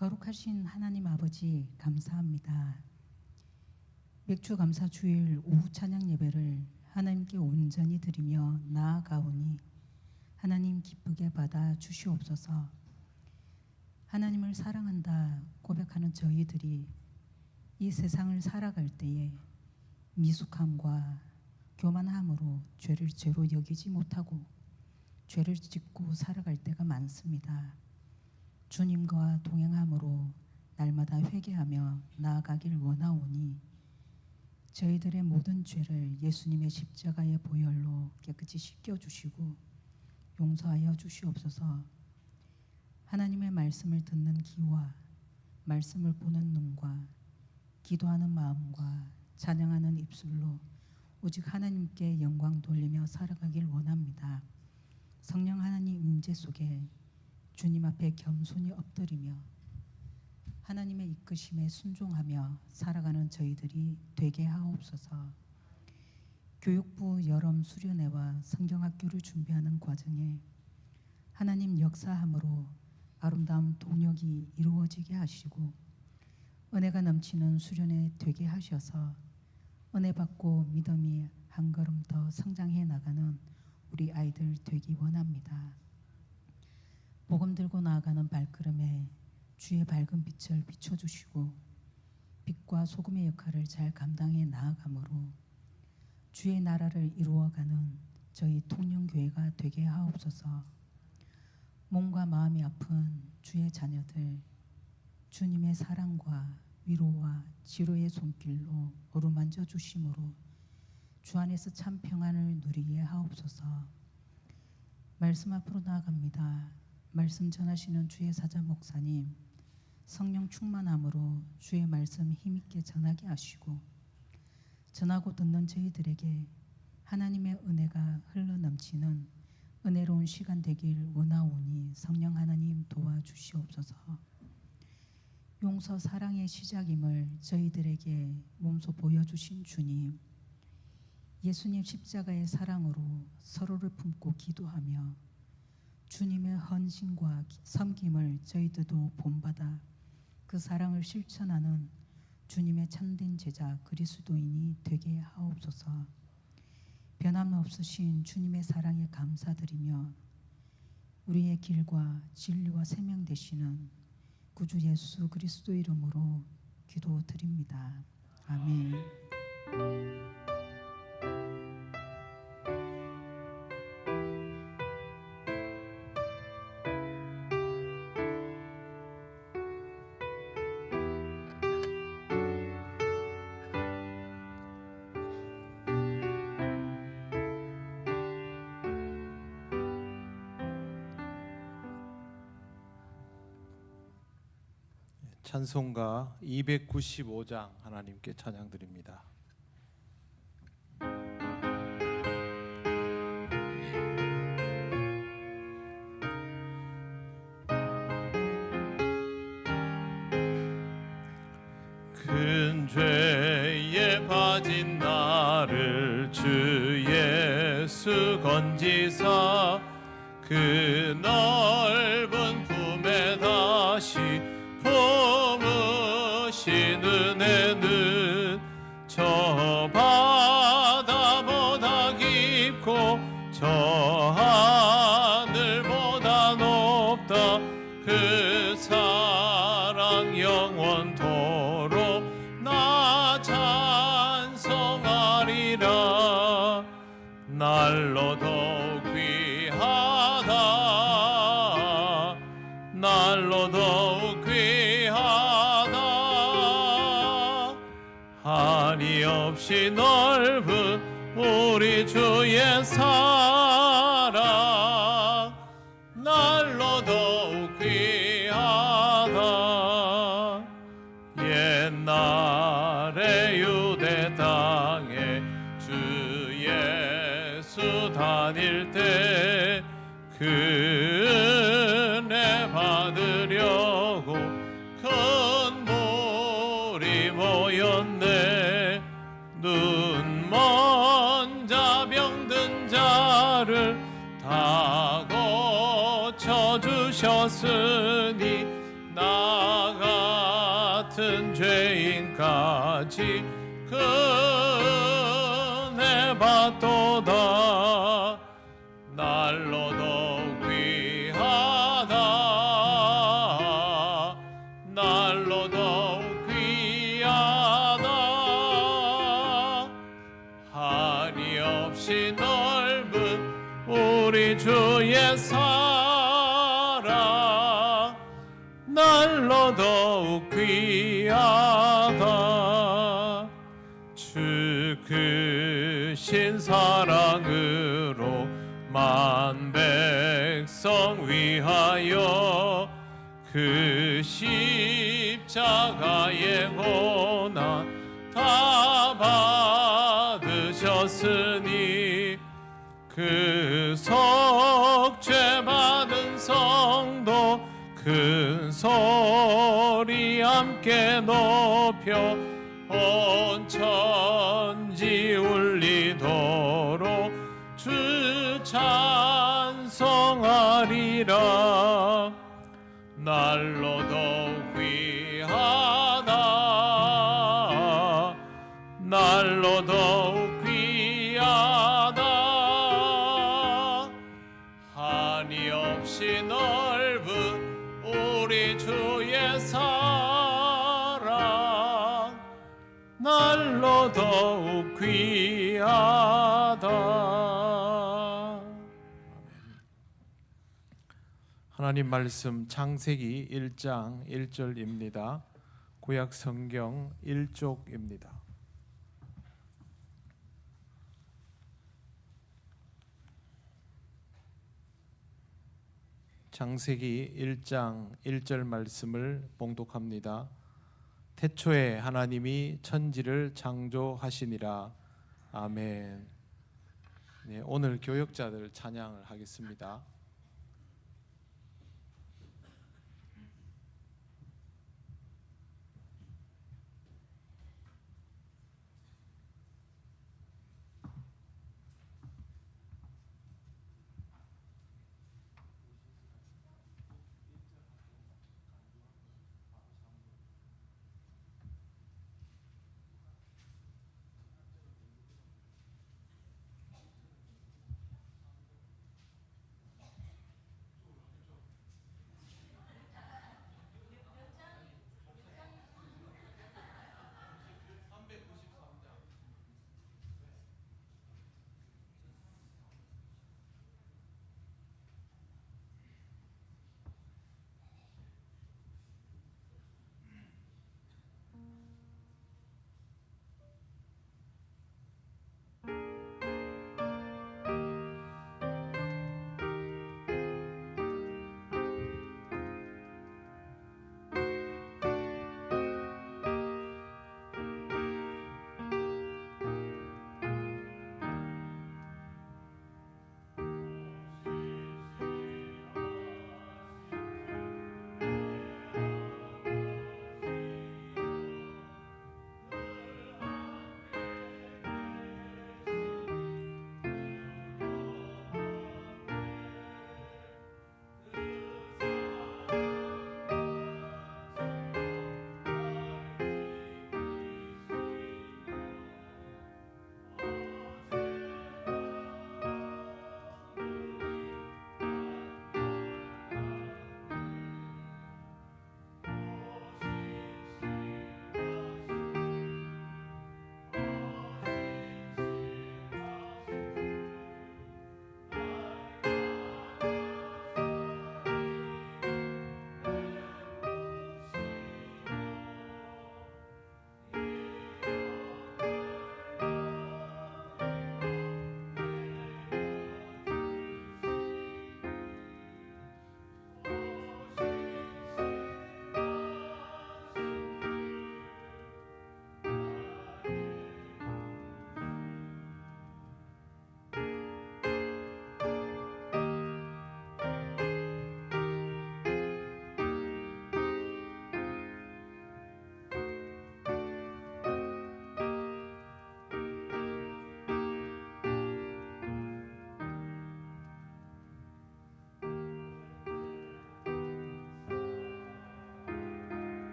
거룩하신 하나님 아버지 감사합니다. 맥주감사 주일 오후 찬양 예배를 하나님께 온전히 드리며 나아가오니 하나님 기쁘게 받아 주시옵소서. 하나님을 사랑한다 고백하는 저희들이 이 세상을 살아갈 때에 미숙함과 교만함으로 죄를 죄로 여기지 못하고 죄를 짓고 살아갈 때가 많습니다. 주님과 동행함으로 날마다 회개하며 나아가길 원하오니 저희들의 모든 죄를 예수님의 십자가의 보혈로 깨끗이 씻겨주시고 용서하여 주시옵소서. 하나님의 말씀을 듣는 귀와 말씀을 보는 눈과 기도하는 마음과 찬양하는 입술로 오직 하나님께 영광 돌리며 살아가길 원합니다. 성령 하나님 임재 속에 주님 앞에 겸손히 엎드리며 하나님의 이끄심에 순종하며 살아가는 저희들이 되게 하옵소서. 교육부 여름 수련회와 성경학교를 준비하는 과정에 하나님 역사함으로 아름다운 동역이 이루어지게 하시고 은혜가 넘치는 수련회 되게 하셔서 은혜 받고 믿음이 한 걸음 더 성장해 나가는 우리 아이들 되기 원합니다. 복음 들고 나아가는 발걸음에 주의 밝은 빛을 비춰주시고 빛과 소금의 역할을 잘 감당해 나아가므로 주의 나라를 이루어가는 저희 통영교회가 되게 하옵소서. 몸과 마음이 아픈 주의 자녀들 주님의 사랑과 위로와 치료의 손길로 어루만져 주심으로 주 안에서 참 평안을 누리게 하옵소서. 말씀 앞으로 나아갑니다. 말씀 전하시는 주의 사자 목사님 성령 충만함으로 주의 말씀 힘있게 전하게 하시고 전하고 듣는 저희들에게 하나님의 은혜가 흘러넘치는 은혜로운 시간 되길 원하오니 성령 하나님 도와주시옵소서. 용서 사랑의 시작임을 저희들에게 몸소 보여주신 주님, 예수님 십자가의 사랑으로 서로를 품고 기도하며 주님의 헌신과 섬김을 저희들도 본받아 그 사랑을 실천하는 주님의 참된 제자 그리스도인이 되게 하옵소서. 변함없으신 주님의 사랑에 감사드리며 우리의 길과 진리와 생명 되시는 구주 예수 그리스도 이름으로 기도드립니다. 아멘. 찬송가 295장 하나님께 찬양드립니다. 큰 죄에 빠진 나를 주 예수 건지사 그 넓은 품에 다시 품으신 은혜는 저 바다보다 깊고 저 하늘보다 높다. 그 사랑 영원토록 나 찬송하리라. 날로 더욱 귀하다. 날로 더욱 귀하다. 한이 없이 넓은 우리 주의 사랑 날로 더욱 귀하다. 옛날에 유대 땅에 주 예수 다닐 때 그 은혜 받으려고 큰 물이 모였네. 눈먼 자 병든 자를 다 고쳐주셨으니 나 같은 죄인까지 은혜 받도다. 날로 더욱 귀하다. 날로 더욱 귀하다. 한이 없이 넓은 우리 주의 사랑 날로 더욱 귀하다. 주 크신 사랑으로 만 백성 위하여 그 십자가의 고난 다 받으셨으니 그 속죄 받은 성도 큰 소리 함께 높여 온 천지 울리도록 주 찬송하리라. 날로 더욱 귀하다. 날로 더욱 귀하다. 한이 없이 넓은 우리 주의 사랑 날로 더욱 귀하다. 하나님 말씀 창세기 1장 1절입니다. 구약 성경 1쪽입니다. 창세기 1장 1절 말씀을 봉독합니다. 태초에 하나님이 천지를 창조하시니라. 아멘. 네, 오늘 교역자들 찬양을 하겠습니다.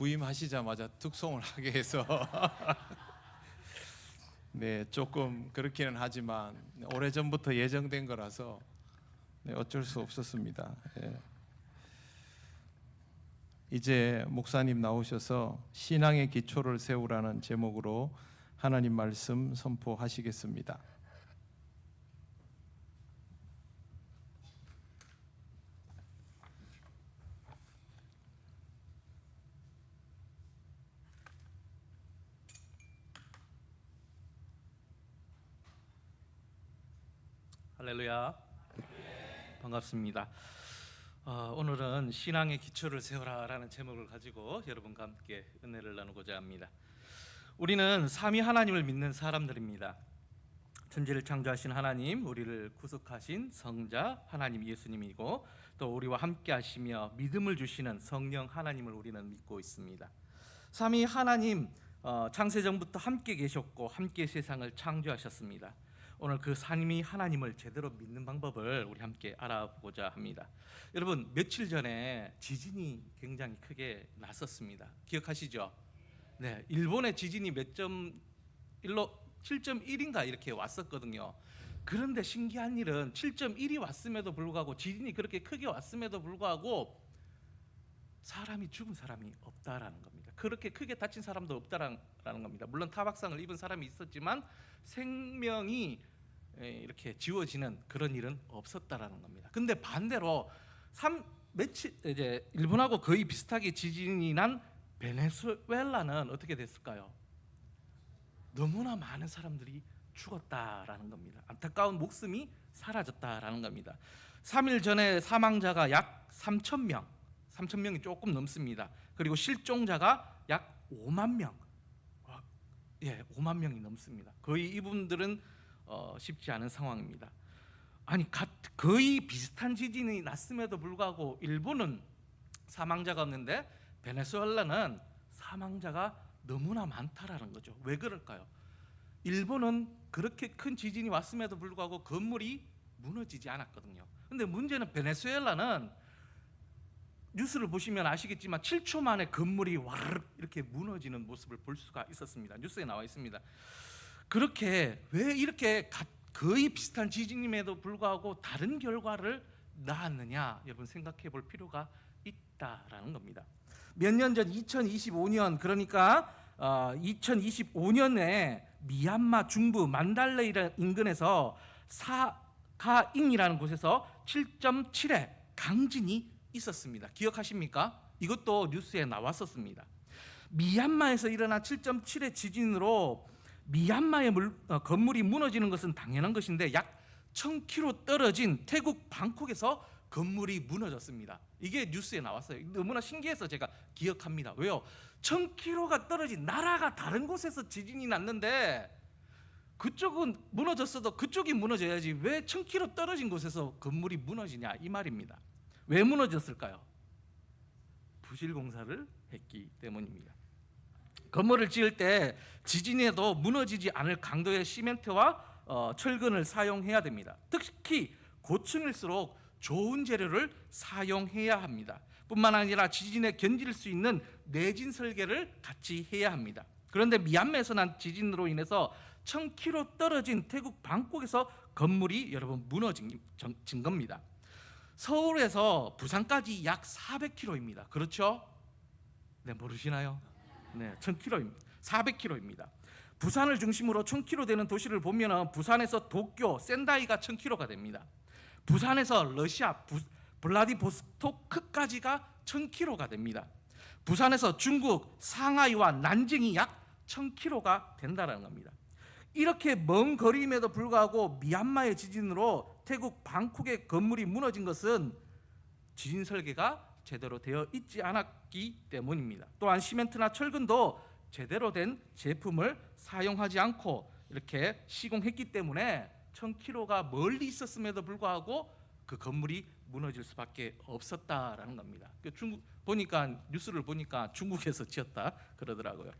부임하시자마자 특송을 하게 해서 네, 조금 그렇기는 하지만 오래전부터 예정된 거라서 네, 어쩔 수 없었습니다. 예. 이제 목사님 나오셔서 신앙의 기초를 세우라는 제목으로 하나님 말씀 선포하시겠습니다. 할렐루야. 반갑습니다. 오늘은 신앙의 기초를 세우라라는 제목을 가지고 여러분과 함께 은혜를 나누고자 합니다. 우리는 삼위 하나님을 믿는 사람들입니다. 천지를 창조하신 하나님, 우리를 구속하신 성자 하나님 예수님이고, 또 우리와 함께 하시며 믿음을 주시는 성령 하나님을 우리는 믿고 있습니다. 삼위 하나님, 창세전부터 함께 계셨고 함께 세상을 창조하셨습니다. 오늘 그 삼위 하나님을 제대로 믿는 방법을 우리 함께 알아보고자 합니다. 여러분, 며칠 전에 지진이 굉장히 크게 났었습니다. 기억하시죠? 네, 일본의 지진이 몇 점 1로 7.1인가 이렇게 왔었거든요. 그런데 신기한 일은 7.1이 왔음에도 불구하고, 지진이 그렇게 크게 왔음에도 불구하고 사람이 죽은 사람이 없다라는 겁니다. 그렇게 크게 다친 사람도 없다라는 겁니다. 물론 타박상을 입은 사람이 있었지만 생명이 이렇게 지워지는 그런 일은 없었다라는 겁니다. 근데 반대로 이제 일본하고 거의 비슷하게 지진이 난 베네수엘라는 어떻게 됐을까요? 너무나 많은 사람들이 죽었다라는 겁니다. 안타까운 목숨이 사라졌다라는 겁니다. 3일 전에 사망자가 약 3,000명이 조금 넘습니다. 그리고 실종자가 약 5만 명, 5만 명이 넘습니다. 거의 이분들은 쉽지 않은 상황입니다. 아니, 거의 비슷한 지진이 났음에도 불구하고 일본은 사망자가 없는데 베네수엘라는 사망자가 너무나 많다라는 거죠. 왜 그럴까요? 일본은 그렇게 큰 지진이 왔음에도 불구하고 건물이 무너지지 않았거든요. 근데 문제는 베네수엘라는, 뉴스를 보시면 아시겠지만 7초 만에 건물이 와르르 이렇게 무너지는 모습을 볼 수가 있었습니다. 뉴스에 나와 있습니다. 그렇게 왜 이렇게 거의 비슷한 지진임에도 불구하고 다른 결과를 낳았느냐, 여러분 생각해 볼 필요가 있다라는 겁니다. 몇 년 전 2025년, 그러니까 2025년에 미얀마 중부 만달레이 인근에서 사가잉이라는 곳에서 7.7의 강진이 있었습니다. 기억하십니까? 이것도 뉴스에 나왔었습니다. 미얀마에서 일어난 7.7의 지진으로 미얀마의 건물이 무너지는 것은 당연한 것인데, 약 1000km 떨어진 태국 방콕에서 건물이 무너졌습니다. 이게 뉴스에 나왔어요. 너무나 신기해서 제가 기억합니다. 왜요? 1000km가 떨어진 나라가 다른 곳에서 지진이 났는데 그쪽은 무너졌어도 그쪽이 무너져야지 왜 1000km 떨어진 곳에서 건물이 무너지냐, 이 말입니다. 왜 무너졌을까요? 부실공사를 했기 때문입니다. 건물을 지을 때 지진에도 무너지지 않을 강도의 시멘트와 철근을 사용해야 됩니다. 특히 고층일수록 좋은 재료를 사용해야 합니다. 뿐만 아니라 지진에 견딜 수 있는 내진 설계를 같이 해야 합니다. 그런데 미얀마에서 난 지진으로 인해서 1000km 떨어진 태국 방콕에서 건물이 여러분 무너진 겁니다. 서울에서 부산까지 약 400km입니다. 그렇죠? 네, 모르시나요? 네, 1000km입니다. 400km입니다. 부산을 중심으로 1000km 되는 도시를 보면 부산에서 도쿄, 센다이가 1000km가 됩니다. 부산에서 러시아 블라디보스토크까지가 1000km가 됩니다. 부산에서 중국 상하이와 난징이 약 1000km가 된다는 겁니다. 이렇게 먼 거리임에도 불구하고 미얀마의 지진으로 태국 방콕의 건물이 무너진 것은 지진 설계가 제대로 되어 있지 않았기 때문입니다. 또한 시멘트나 철근도 제대로 된 제품을 사용하지 않고 이렇게 시공했기 때문에 1000km가 멀리 있었음에도 불구하고 그 건물이 무너질 수밖에 없었다라는 겁니다. 중국 보니까, 뉴스를 보니까 중국에서 지었다 그러더라고요.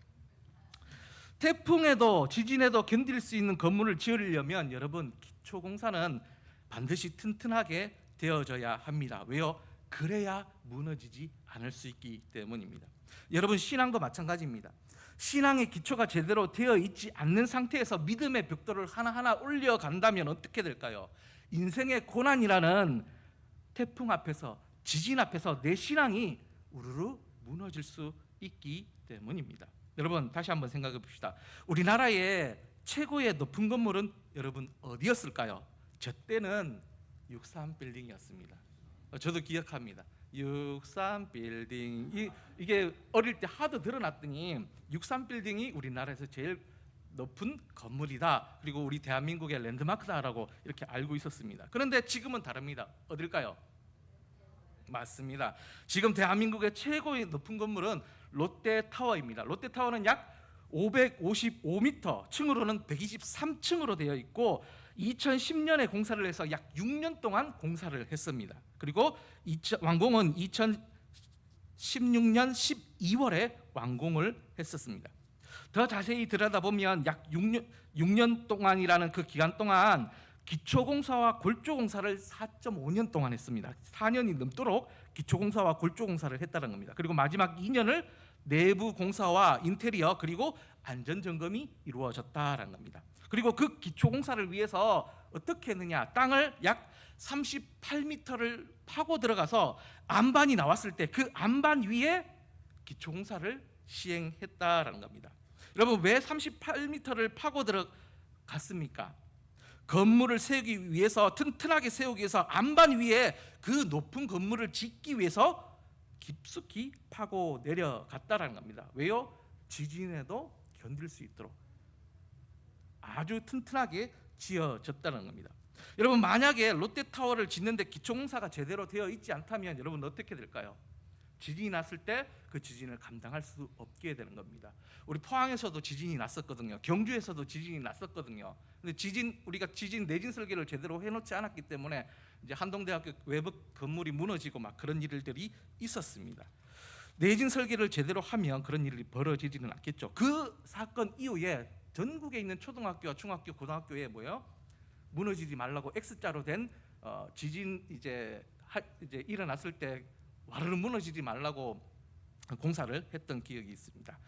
태풍에도 지진에도 견딜 수 있는 건물을 지으려면 여러분, 기초공사는 반드시 튼튼하게 되어져야 합니다. 왜요? 그래야 무너지지 않을 수 있기 때문입니다. 여러분, 신앙도 마찬가지입니다. 신앙의 기초가 제대로 되어 있지 않는 상태에서 믿음의 벽돌을 하나하나 올려간다면 어떻게 될까요? 인생의 고난이라는 태풍 앞에서, 지진 앞에서 내 신앙이 우르르 무너질 수 있기 때문입니다. 여러분, 다시 한번 생각해 봅시다. 우리나라의 최고의 높은 건물은 여러분 어디였을까요? 저 때는 63빌딩이었습니다. 저도 기억합니다. 63빌딩, 이게 어릴 때 하도 들어놨더니 63빌딩이 우리나라에서 제일 높은 건물이다, 그리고 우리 대한민국의 랜드마크다라고 이렇게 알고 있었습니다. 그런데 지금은 다릅니다. 어딜까요? 맞습니다. 지금 대한민국의 최고의 높은 건물은 롯데타워입니다. 롯데타워는 약 555m, 층으로는 123층으로 되어 있고 2010년에 공사를 해서 약 6년 동안 공사를 했습니다. 그리고 완공은 2016년 12월에 완공을 했었습니다. 더 자세히 들여다보면 약 6년 동안이라는 그 기간 동안 기초공사와 골조공사를 4.5년 동안 했습니다. 4년이 넘도록 기초공사와 골조공사를 했다는 겁니다. 그리고 마지막 2년을 내부 공사와 인테리어 그리고 안전점검이 이루어졌다는 겁니다. 그리고 그 기초공사를 위해서 어떻게 했느냐, 땅을 약 38m를 파고 들어가서 안반이 나왔을 때 그 안반 위에 기초공사를 시행했다라는 겁니다. 여러분, 왜 38m를 파고 들어갔습니까? 건물을 세우기 위해서, 튼튼하게 세우기 위해서, 안반 위에 그 높은 건물을 짓기 위해서 깊숙이 파고 내려갔다라는 겁니다. 왜요? 지진에도 견딜 수 있도록 아주 튼튼하게 지어졌다는 겁니다. 여러분, 만약에 롯데타워를 짓는데 기초공사가 제대로 되어 있지 않다면 여러분 어떻게 될까요? 지진이 났을 때 그 지진을 감당할 수 없게 되는 겁니다. 우리 포항에서도 지진이 났었거든요. 경주에서도 지진이 났었거든요. 근데 우리가 지진 내진 설계를 제대로 해놓지 않았기 때문에 이제 한동대학교 외부 건물이 무너지고 막 그런 일들이 있었습니다. 내진 설계를 제대로 하면 그런 일이 벌어지지는 않겠죠. 그 사건 이후에 전국에 있는 초등학교와 중학교, 고등학교에 무너지지 말라고 X자로 된 지진 이제 일어났을 때 와르르 무너지지 말라고 공사를 했던 기억이 있습니다.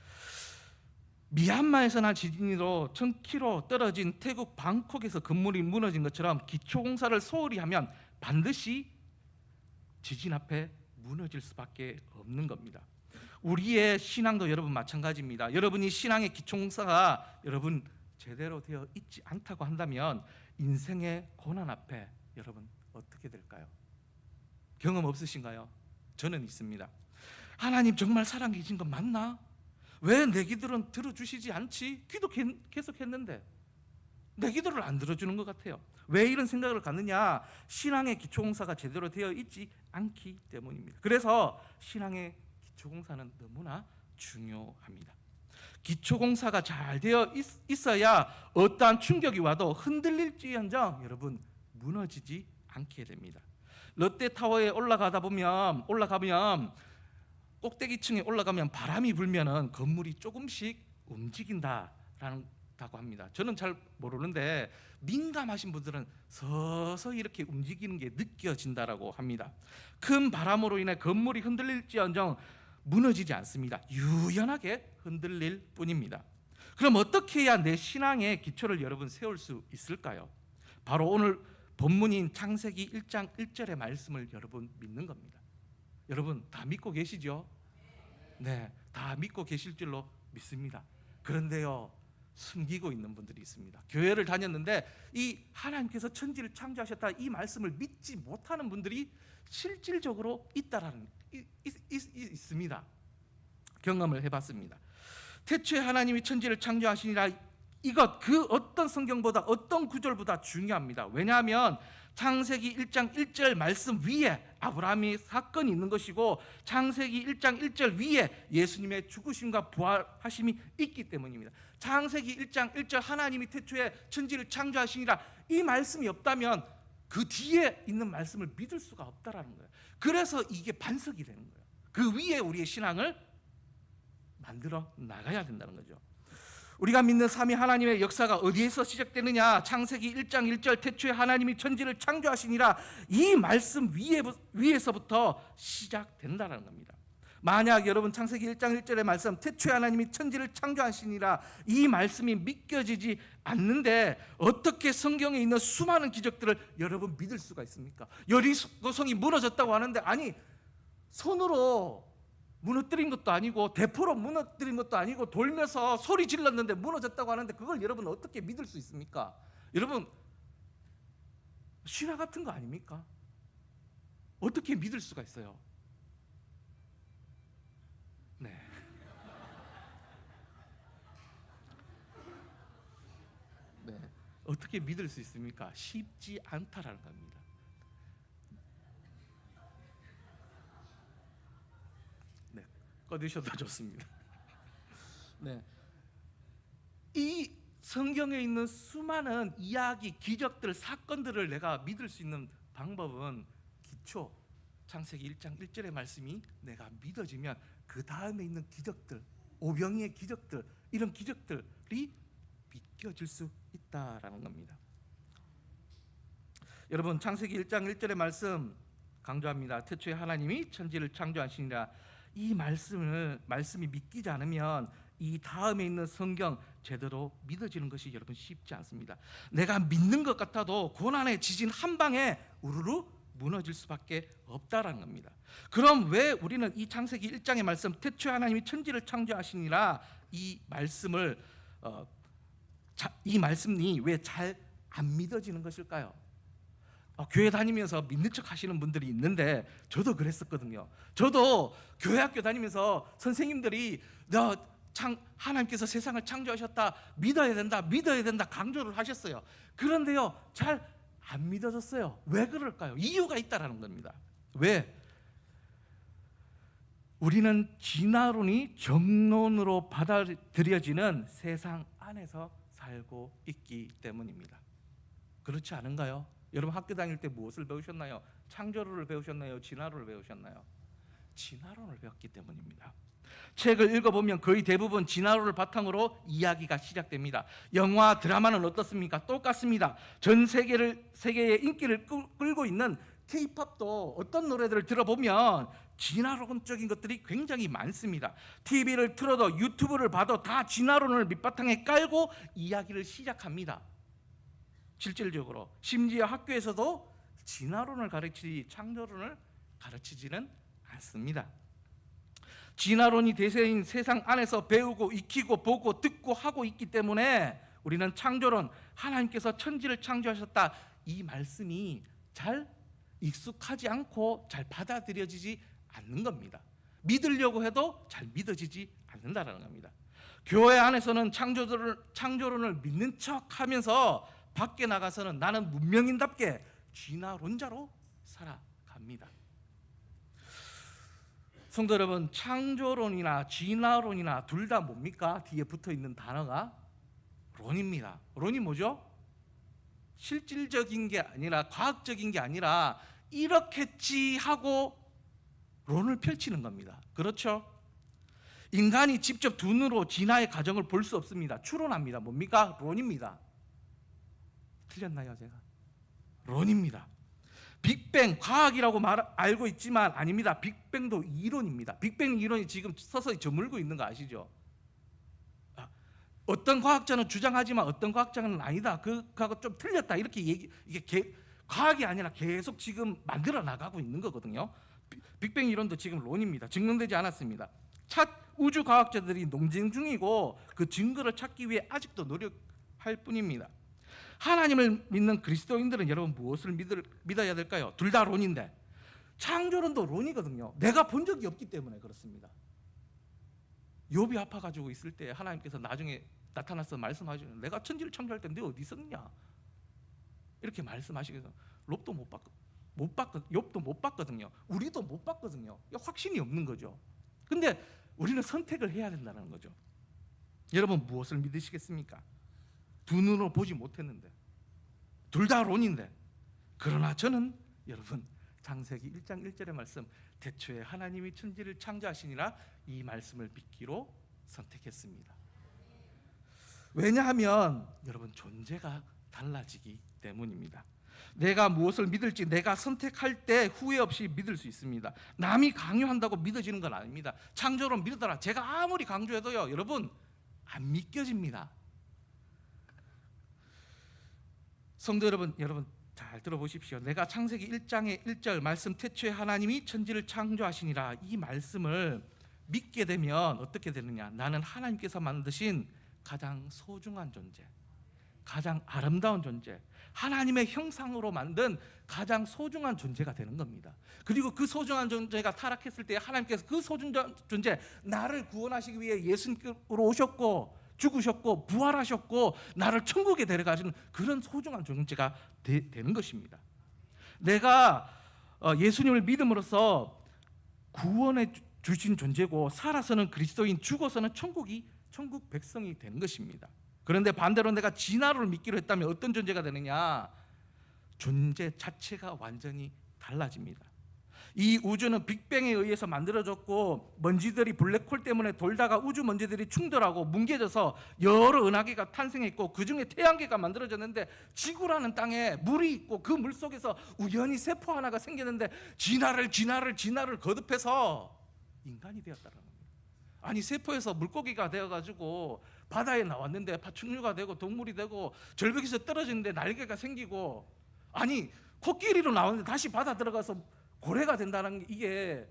미얀마에서 난 지진으로 1000km 떨어진 태국 방콕에서 건물이 무너진 것처럼 기초공사를 소홀히 하면 반드시 지진 앞에 무너질 수밖에 없는 겁니다. 우리의 신앙도 여러분 마찬가지입니다. 여러분이 신앙의 기초공사가 여러분 제대로 되어 있지 않다고 한다면 인생의 고난 앞에 여러분 어떻게 될까요? 경험 없으신가요? 저는 있습니다. 하나님 정말 살아계신 건 맞나? 왜 내 기도는 들어주시지 않지? 기도 계속 했는데 내 기도를 안 들어주는 것 같아요. 왜 이런 생각을 갖느냐? 신앙의 기초공사가 제대로 되어 있지 않기 때문입니다. 그래서 신앙의 기초공사는 너무나 중요합니다. 기초공사가 잘 되어 있어야 어떠한 충격이 와도 흔들릴지언정 여러분 무너지지 않게 됩니다. 롯데타워에 올라가면 꼭대기층에 올라가면 바람이 불면은 건물이 조금씩 움직인다고 합니다. 저는 잘 모르는데 민감하신 분들은 서서히 이렇게 움직이는 게 느껴진다라고 합니다. 큰 바람으로 인해 건물이 흔들릴지언정 무너지지 않습니다. 유연하게 흔들릴 뿐입니다. 그럼 어떻게 해야 내 신앙의 기초를 여러분 세울 수 있을까요? 바로 오늘 본문인 창세기 1장 1절의 말씀을 여러분 믿는 겁니다. 여러분 다 믿고 계시죠? 네, 다 믿고 계실 줄로 믿습니다. 그런데요, 숨기고 있는 분들이 있습니다. 교회를 다녔는데 이 하나님께서 천지를 창조하셨다 이 말씀을 믿지 못하는 분들이 실질적으로 있습니다. 경험을 해봤습니다. 태초에 하나님이 천지를 창조하시니라, 이것 그 어떤 성경보다 어떤 구절보다 중요합니다. 왜냐하면 창세기 1장 1절 말씀 위에 아브라함의 사건이 있는 것이고 창세기 1장 1절 위에 예수님의 죽으심과 부활하심이 있기 때문입니다. 창세기 1장 1절 하나님이 태초에 천지를 창조하시니라 이 말씀이 없다면 그 뒤에 있는 말씀을 믿을 수가 없다라는 거예요. 그래서 이게 반석이 되는 거예요. 그 위에 우리의 신앙을 만들어 나가야 된다는 거죠. 우리가 믿는 삼위 하나님의 역사가 어디에서 시작되느냐? 창세기 1장 1절 태초에 하나님이 천지를 창조하시니라 이 말씀 위에서부터 시작된다는 겁니다. 만약 여러분 창세기 1장 1절의 말씀 태초에 하나님이 천지를 창조하시니라 이 말씀이 믿겨지지 않는데 어떻게 성경에 있는 수많은 기적들을 여러분 믿을 수가 있습니까? 여리고성이 무너졌다고 하는데 아니 손으로 무너뜨린 것도 아니고 대포로 무너뜨린 것도 아니고 돌면서 소리 질렀는데 무너졌다고 하는데 그걸 여러분 어떻게 믿을 수 있습니까? 여러분 신화 같은 거 아닙니까? 어떻게 믿을 수가 있어요? 네. 네. 어떻게 믿을 수 있습니까? 쉽지 않다라는 겁니다. 네. 꺼두셔도 좋습니다. 네. 이 성경에 있는 수많은 이야기, 기적들, 사건들을 내가 믿을 수 있는 방법은 기초 창세기 1장 1절의 말씀이 내가 믿어지면 그 다음에 있는 기적들, 오병이의 기적들, 이런 기적들이 믿겨질 수 있다라는 겁니다. 여러분 창세기 1장 1절의 말씀 강조합니다. 태초에 하나님이 천지를 창조하시니라. 이 말씀이 믿기지 않으면 이 다음에 있는 성경 제대로 믿어지는 것이 여러분 쉽지 않습니다. 내가 믿는 것 같아도 고난의 지진 한 방에 우르르 무너질 수밖에 없다라는 겁니다. 그럼 왜 우리는 이 창세기 1장의 말씀 태초에 하나님이 천지를 창조하시니라 이 말씀을 이 말씀이 왜 잘 안 믿어지는 것일까요? 교회 다니면서 믿는 척 하시는 분들이 있는데 저도 그랬었거든요. 저도 교회 학교 다니면서 선생님들이 하나님께서 세상을 창조하셨다, 믿어야 된다 강조를 하셨어요. 그런데요 잘 안 믿어졌어요. 왜 그럴까요? 이유가 있다라는 겁니다. 왜? 우리는 진화론이 정론으로 받아들여지는 세상 안에서 살고 있기 때문입니다. 그렇지 않은가요? 여러분 학교 다닐 때 무엇을 배우셨나요? 창조론을 배우셨나요? 진화론을 배우셨나요? 진화론을 배웠기 때문입니다. 책을 읽어보면 거의 대부분 진화론을 바탕으로 이야기가 시작됩니다. 영화, 드라마는 어떻습니까? 똑같습니다. 전 세계의 인기를 끌고 있는 K-팝도 어떤 노래들을 들어보면 진화론적인 것들이 굉장히 많습니다. TV를 틀어도 유튜브를 봐도 다 진화론을 밑바탕에 깔고 이야기를 시작합니다. 실질적으로 심지어 학교에서도 진화론을 가르치지 창조론을 가르치지는 않습니다. 진화론이 대세인 세상 안에서 배우고 익히고 보고 듣고 하고 있기 때문에 우리는 창조론, 하나님께서 천지를 창조하셨다 이 말씀이 잘 익숙하지 않고 잘 받아들여지지 않는 겁니다. 믿으려고 해도 잘 믿어지지 않는다는 겁니다. 교회 안에서는 창조론을 믿는 척하면서 밖에 나가서는 나는 문명인답게 진화론자로 살아갑니다. 성도 여러분, 창조론이나 진화론이나 둘 다 뭡니까? 뒤에 붙어있는 단어가 론입니다. 론이 뭐죠? 실질적인 게 아니라 과학적인 게 아니라 이렇겠지 하고 론을 펼치는 겁니다. 그렇죠? 인간이 직접 눈으로 진화의 과정을 볼 수 없습니다. 추론합니다. 뭡니까? 론입니다. 틀렸나요 제가? 론입니다. 빅뱅 과학이라고 알고 있지만 아닙니다. 빅뱅도 이론입니다. 빅뱅 이론이 지금 서서히 저물고 있는 거 아시죠? 어떤 과학자는 주장하지만 어떤 과학자는 아니다. 그하고 좀 틀렸다. 이렇게 이게 과학이 아니라 계속 지금 만들어 나가고 있는 거거든요. 빅뱅 이론도 지금 론입니다. 증명되지 않았습니다. 우주 과학자들이 논쟁 중이고 그 증거를 찾기 위해 아직도 노력할 뿐입니다. 하나님을 믿는 그리스도인들은 여러분 무엇을 믿어야 될까요? 둘 다 론인데 창조론도 론이거든요. 내가 본 적이 없기 때문에 그렇습니다. 욥이 아파가지고 있을 때 하나님께서 나중에 나타나서 말씀하시는 내가 천지를 창조할 때 너 어디 있었느냐 이렇게 말씀하시면서 욥도 못 봤거든요. 우리도 못 봤거든요. 확신이 없는 거죠. 근데 우리는 선택을 해야 된다는 거죠. 여러분 무엇을 믿으시겠습니까? 두 눈으로 보지 못했는데 둘 다 론인데 그러나 저는 여러분 창세기 1장 1절의 말씀 태초에 하나님이 천지를 창조하시니라 이 말씀을 믿기로 선택했습니다. 왜냐하면 여러분 존재가 달라지기 때문입니다. 내가 무엇을 믿을지 내가 선택할 때 후회 없이 믿을 수 있습니다. 남이 강요한다고 믿어지는 건 아닙니다. 창조론 믿어라 제가 아무리 강조해도요, 여러분 안 믿겨집니다. 성도 여러분 잘 들어보십시오. 내가 창세기 1장의 1절 말씀 태초에 하나님이 천지를 창조하시니라, 이 말씀을 믿게 되면 어떻게 되느냐? 나는 하나님께서 만드신 가장 소중한 존재, 가장 아름다운 존재, 하나님의 형상으로 만든 가장 소중한 존재가 되는 겁니다. 그리고 그 소중한 존재가 타락했을 때 하나님께서 그 소중한 존재, 나를 구원하시기 위해 예수님께로 오셨고 죽으셨고 부활하셨고 나를 천국에 데려가시는 그런 소중한 존재가 되는 것입니다. 내가 예수님을 믿음으로써 구원해 주신 존재고, 살아서는 그리스도인, 죽어서는 천국 백성이 되는 것입니다. 그런데 반대로 내가 진화론을 믿기로 했다면 어떤 존재가 되느냐? 존재 자체가 완전히 달라집니다. 이 우주는 빅뱅에 의해서 만들어졌고, 먼지들이 블랙홀 때문에 돌다가 우주 먼지들이 충돌하고 뭉개져서 여러 은하계가 탄생했고, 그 중에 태양계가 만들어졌는데, 지구라는 땅에 물이 있고 그 물 속에서 우연히 세포 하나가 생겼는데 진화를 거듭해서 인간이 되었다는 겁니다. 아니, 세포에서 물고기가 되어가지고 바다에 나왔는데 파충류가 되고 동물이 되고, 절벽에서 떨어지는데 날개가 생기고, 아니 코끼리로 나왔는데 다시 바다 들어가서 고래가 된다는 게, 이게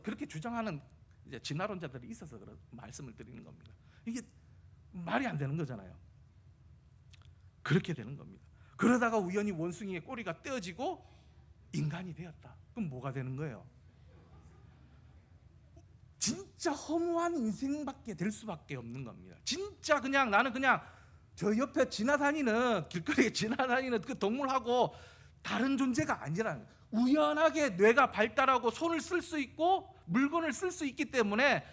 그렇게 주장하는 이제 진화론자들이 있어서 그런 말씀을 드리는 겁니다. 이게 말이 안 되는 거잖아요. 그렇게 되는 겁니다. 그러다가 우연히 원숭이의 꼬리가 떼어지고 인간이 되었다. 그럼 뭐가 되는 거예요? 진짜 허무한 인생밖에 될 수밖에 없는 겁니다. 진짜 그냥 나는 그냥 저 옆에 지나다니는, 길거리에 지나다니는 그 동물하고 다른 존재가 아니라는 거예요. 우연하게 뇌가 발달하고 손을 쓸 수 있고 물건을 쓸 수 있기 때문에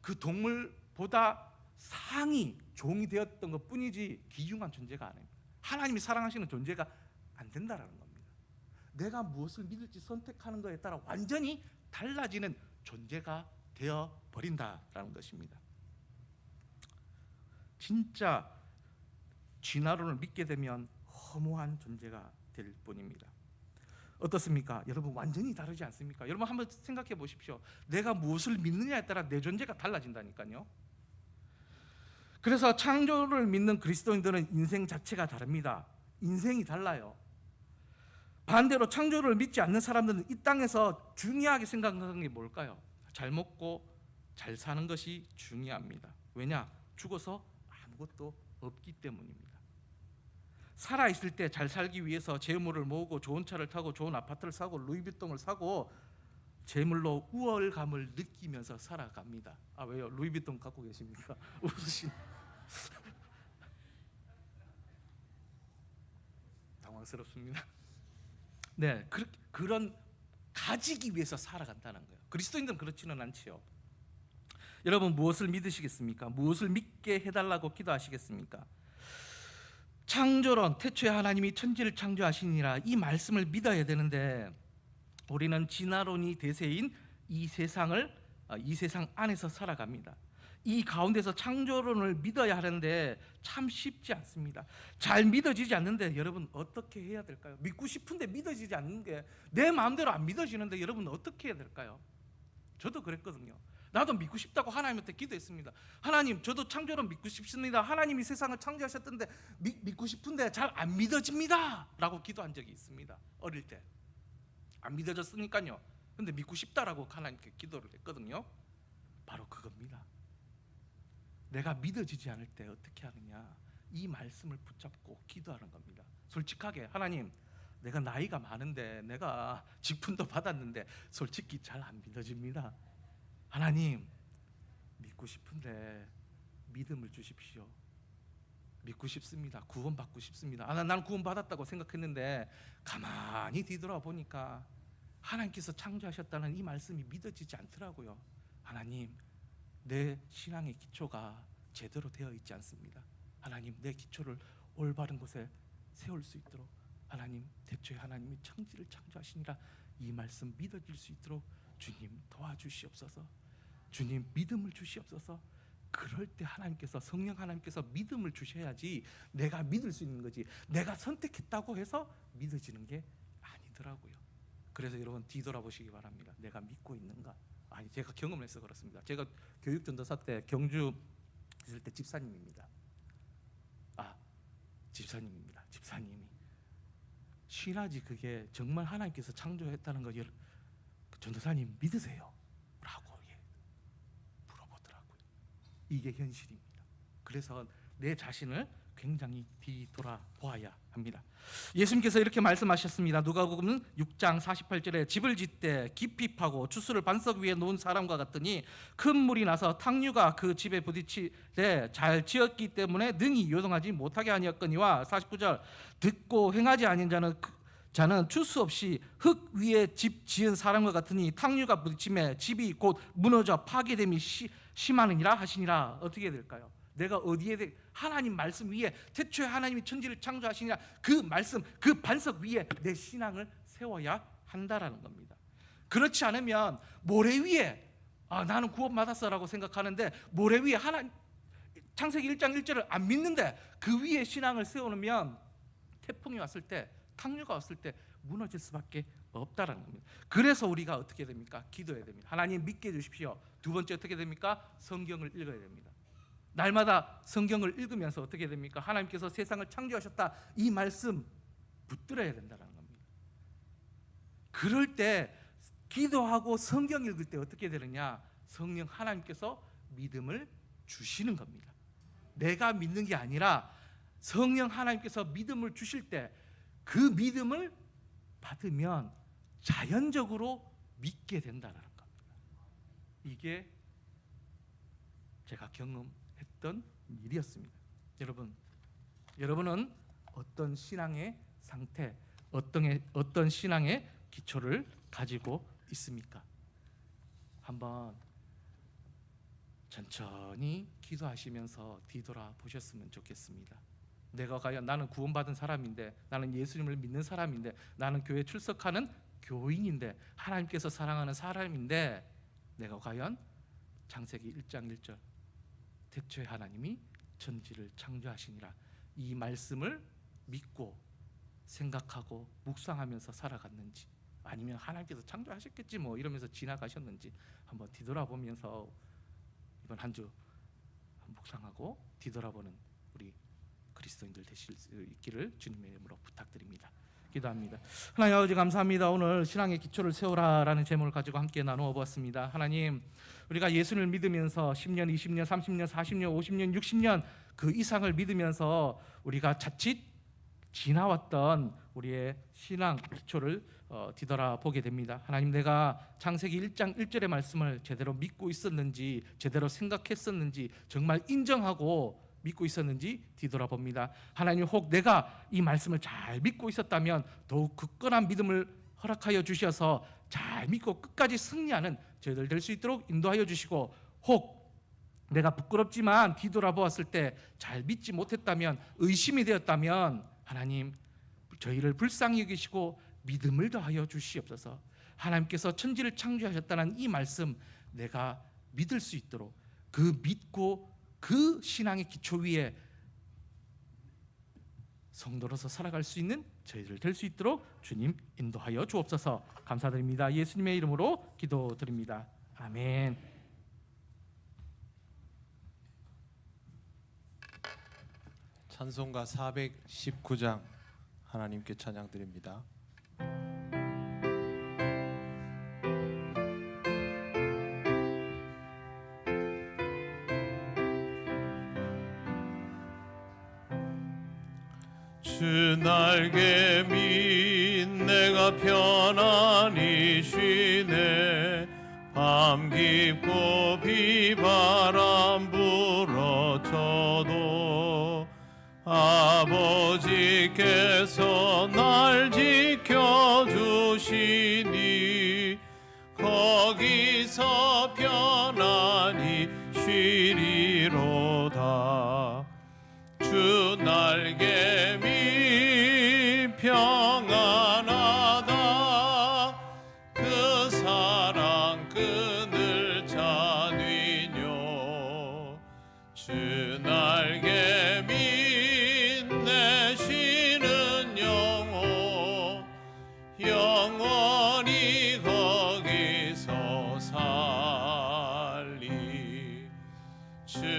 그 동물보다 상위 종이 되었던 것 뿐이지 귀중한 존재가 아닙니다. 하나님이 사랑하시는 존재가 안 된다라는 겁니다. 내가 무엇을 믿을지 선택하는 것에 따라 완전히 달라지는 존재가 되어 버린다라는 것입니다. 진짜 진화론을 믿게 되면 허무한 존재가 될 뿐입니다. 어떻습니까? 여러분 완전히 다르지 않습니까? 여러분 한번 생각해 보십시오. 내가 무엇을 믿느냐에 따라 내 존재가 달라진다니까요. 그래서 창조를 믿는 그리스도인들은 인생 자체가 다릅니다. 인생이 달라요. 반대로 창조를 믿지 않는 사람들은 이 땅에서 중요하게 생각하는 게 뭘까요? 잘 먹고 잘 사는 것이 중요합니다. 왜냐? 죽어서 아무것도 없기 때문입니다. 살아있을 때 잘 살기 위해서 재물을 모으고 좋은 차를 타고 좋은 아파트를 사고 루이비통을 사고 재물로 우월감을 느끼면서 살아갑니다. 아, 왜요? 루이비통 갖고 계십니까? 웃으신 당황스럽습니다. 네, 그런 가지기 위해서 살아간다는 거예요. 그리스도인들은 그렇지는 않지요. 여러분 무엇을 믿으시겠습니까? 무엇을 믿게 해달라고 기도하시겠습니까? 창조론, 태초에 하나님이 천지를 창조하시니라, 이 말씀을 믿어야 되는데 우리는 진화론이 대세인 이 세상 안에서 살아갑니다. 이 가운데서 창조론을 믿어야 하는데 참 쉽지 않습니다. 잘 믿어지지 않는데 여러분 어떻게 해야 될까요? 믿고 싶은데 믿어지지 않는 게, 내 마음대로 안 믿어지는데 여러분 어떻게 해야 될까요? 저도 그랬거든요. 나도 믿고 싶다고 하나님한테 기도했습니다. 하나님, 저도 창조론 믿고 싶습니다. 하나님이 세상을 창조하셨던데 믿고 싶은데 잘 안 믿어집니다 라고 기도한 적이 있습니다. 어릴 때 안 믿어졌으니까요. 근데 믿고 싶다라고 하나님께 기도를 했거든요. 바로 그겁니다. 내가 믿어지지 않을 때 어떻게 하느냐, 이 말씀을 붙잡고 기도하는 겁니다. 솔직하게, 하나님, 내가 나이가 많은데, 내가 직분도 받았는데 솔직히 잘 안 믿어집니다. 하나님, 믿고 싶은데 믿음을 주십시오. 믿고 싶습니다. 구원받고 싶습니다. 난 구원받았다고 생각했는데 가만히 뒤돌아 보니까 하나님께서 창조하셨다는 이 말씀이 믿어지지 않더라고요. 하나님, 내 신앙의 기초가 제대로 되어 있지 않습니다. 하나님, 내 기초를 올바른 곳에 세울 수 있도록 하나님, 태초에 하나님이 천지를 창조하시니라, 이 말씀 믿어질 수 있도록 주님 도와주시옵소서. 주님 믿음을 주시옵소서. 그럴 때 하나님께서, 성령 하나님께서 믿음을 주셔야지 내가 믿을 수 있는 거지, 내가 선택했다고 해서 믿어지는 게 아니더라고요. 그래서 여러분 뒤돌아보시기 바랍니다. 내가 믿고 있는가? 아니, 제가 경험을 해서 그렇습니다. 제가 교육전도사 때 경주 있을 때 집사님입니다. 집사님이 신하지 그게 정말 하나님께서 창조했다는 거 전도사님 믿으세요? 라고 물어보더라고요. 이게 현실입니다. 그래서 내 자신을 굉장히 뒤돌아보아야 합니다. 예수님께서 이렇게 말씀하셨습니다. 누가복음 6장 48절에 집을 짓되 깊이 파고 주수를 반석 위에 놓은 사람과 같으니 큰 물이 나서 탕류가 그 집에 부딪히되 잘 지었기 때문에 능히 요동하지 못하게 하였거니와 49절 듣고 행하지 아닌 자는 주수 없이 흙 위에 집 지은 사람과 같으니 탕류가 부딪힘에 집이 곧 무너져 파괴됨이 심하느니라 하시니라. 어떻게 될까요? 내가 어디에 하나님 말씀 위에, 태초에 하나님이 천지를 창조하시니라 그 말씀, 그 반석 위에 내 신앙을 세워야 한다라는 겁니다. 그렇지 않으면 모래 위에 나는 구원받았어라고 생각하는데 모래 위에 창세기 1장 1절을 안 믿는데 그 위에 신앙을 세우면 태풍이 왔을 때, 탕류가 왔을 때 무너질 수밖에 없다라는 겁니다. 그래서 우리가 어떻게 됩니까? 기도해야 됩니다. 하나님 믿게 해주십시오. 두 번째 어떻게 됩니까? 성경을 읽어야 됩니다. 날마다 성경을 읽으면서 어떻게 됩니까? 하나님께서 세상을 창조하셨다, 이 말씀 붙들어야 된다는 겁니다. 그럴 때 기도하고 성경 읽을 때 어떻게 되느냐? 성령 하나님께서 믿음을 주시는 겁니다. 내가 믿는 게 아니라 성령 하나님께서 믿음을 주실 때 그 믿음을 받으면 자연적으로 믿게 된다는 겁니다. 이게 제가 경험했던 일이었습니다. 여러분은 어떤 신앙의 상태, 어떤 신앙의 기초를 가지고 있습니까? 한번 천천히 기도하시면서 뒤돌아보셨으면 좋겠습니다. 내가 과연, 나는 구원받은 사람인데, 나는 예수님을 믿는 사람인데, 나는 교회 출석하는 교인인데, 하나님께서 사랑하는 사람인데, 내가 과연 창세기 1장 1절 태초에 하나님이 천지를 창조하시니라 이 말씀을 믿고 생각하고 묵상하면서 살아갔는지, 아니면 하나님께서 창조하셨겠지 뭐 이러면서 지나가셨는지 한번 뒤돌아보면서 이번 한 주 묵상하고 뒤돌아보는 우리 그리스도인들 되실 수 있기를 주님의 이름으로 부탁드립니다. 기도합니다. 하나님 아버지 감사합니다. 오늘 신앙의 기초를 세우라라는 제목을 가지고 함께 나누어 보았습니다. 하나님, 우리가 예수를 믿으면서 10년, 20년, 30년, 40년, 50년, 60년 그 이상을 믿으면서 우리가 자칫 지나왔던 우리의 신앙 기초를 뒤돌아보게 됩니다. 하나님, 내가 창세기 1장 1절의 말씀을 제대로 믿고 있었는지, 제대로 생각했었는지, 정말 인정하고 믿고 있었는지 뒤돌아봅니다. 하나님, 혹 내가 이 말씀을 잘 믿고 있었다면 더욱 굳건한 믿음을 허락하여 주셔서 잘 믿고 끝까지 승리하는 저희들 될 수 있도록 인도하여 주시고, 혹 내가 부끄럽지만 뒤돌아보았을 때 잘 믿지 못했다면, 의심이 되었다면 하나님, 저희를 불쌍히 여기시고 믿음을 더하여 주시옵소서. 하나님께서 천지를 창조하셨다는 이 말씀 내가 믿을 수 있도록, 그 믿고 그 신앙의 기초 위에 성도로서 살아갈 수 있는 저희들 될 수 있도록 주님 인도하여 주옵소서. 감사드립니다. 예수님의 이름으로 기도드립니다. 아멘. 찬송가 419장 하나님께 찬양드립니다. 주 날개 밑 내가 편안히 쉬네. 밤 깊고 비바람 불어쳐도 아버지께서 날 지켜주시니 거기서 편안히 쉬리로다. 주 날개 밑 평안하다. 그 사랑 그늘 잔위뇨.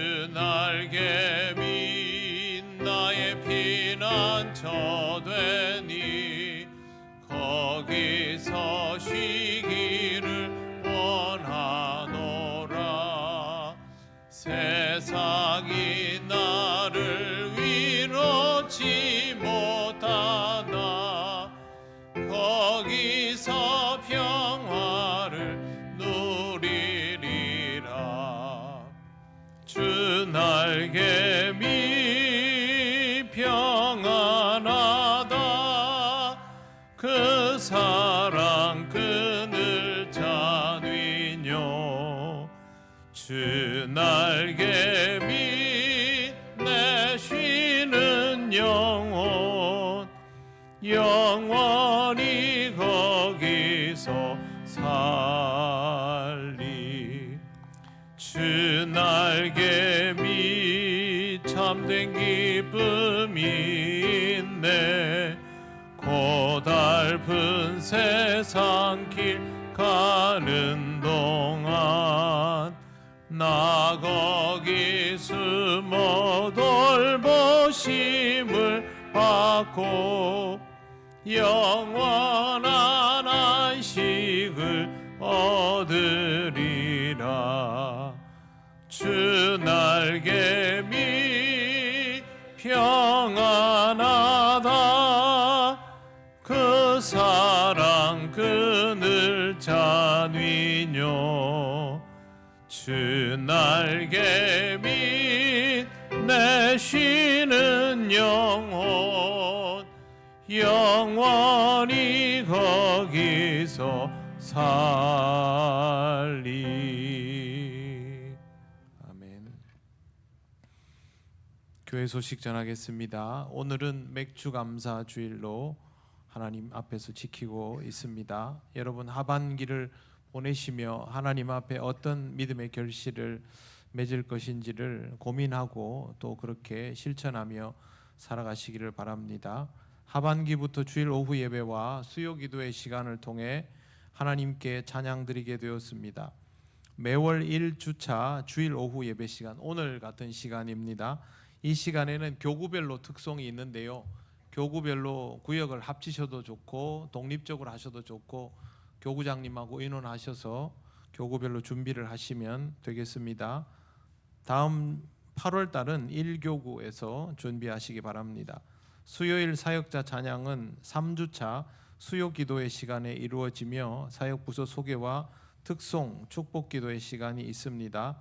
주 날개 밑 나의 피난처 되니 거기서 쉬기를 원하노라. 세상이 나를 위로치 못하나 거기서 평화를 누리리라. 주 날개 밑 평안하다. 그 사랑 그늘 잔위뇨. 주 날개 밑 내 쉬는 영혼 영원히 거기서 살리. 주 날개 밑 참된 기쁨이 있네. 고달픈 세상 길 가는 동안 나 거기 숨어 돌보심을 받고 영원한 안식을 얻으리라. 주 날개 밑 평안하다. 그 사랑 그늘 잔위뇨. 주 날개 밑 내 쉬는 영혼 영원히 거기서 살리. 아멘. 교회 소식 전하겠습니다. 오늘은 맥주 감사 주일로 하나님 앞에서 지키고 있습니다. 여러분 하반기를 보내시며 하나님 앞에 어떤 믿음의 결실을 맺을 것인지를 고민하고 또 그렇게 실천하며 살아가시기를 바랍니다. 하반기부터 주일 오후 예배와 수요 기도의 시간을 통해 하나님께 찬양드리게 되었습니다. 매월 1주차 주일 오후 예배 시간, 오늘 같은 시간입니다. 이 시간에는 교구별로 특성이 있는데요. 교구별로 구역을 합치셔도 좋고 독립적으로 하셔도 좋고 교구장님하고 의논하셔서 교구별로 준비를 하시면 되겠습니다. 다음 8월 달은 1교구에서 준비하시기 바랍니다. 수요일 사역자 찬양은 3주차 수요 기도의 시간에 이루어지며 사역 부서 소개와 특송 축복 기도의 시간이 있습니다.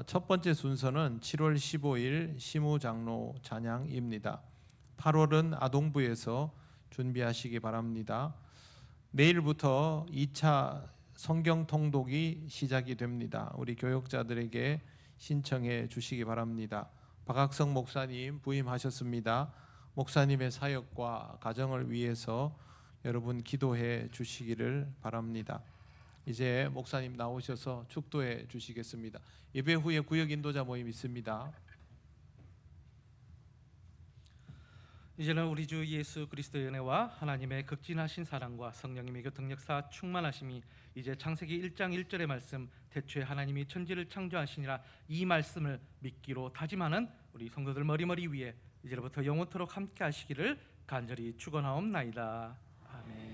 첫 번째 순서는 7월 15일 시무 장로 찬양입니다. 8월은 아동부에서 준비하시기 바랍니다. 내일부터 2차 성경 통독이 시작이 됩니다. 우리 교역자들에게 신청해 주시기 바랍니다. 박학성 목사님 부임하셨습니다. 목사님의 사역과 가정을 위해서 여러분 기도해 주시기를 바랍니다. 이제 목사님 나오셔서 축도해 주시겠습니다. 예배 후에 구역 인도자 모임 있습니다. 이제는 우리 주 예수 그리스도의 은혜와 하나님의 극진하신 사랑과 성령님의 교통 역사 충만하심이 이제 창세기 1장 1절의 말씀 태초에 하나님이 천지를 창조하시니라 이 말씀을 믿기로 다짐하는 우리 성도들 머리머리 위에 이제부터 영원토록 함께 하시기를 간절히 축원하옵나이다. 아멘.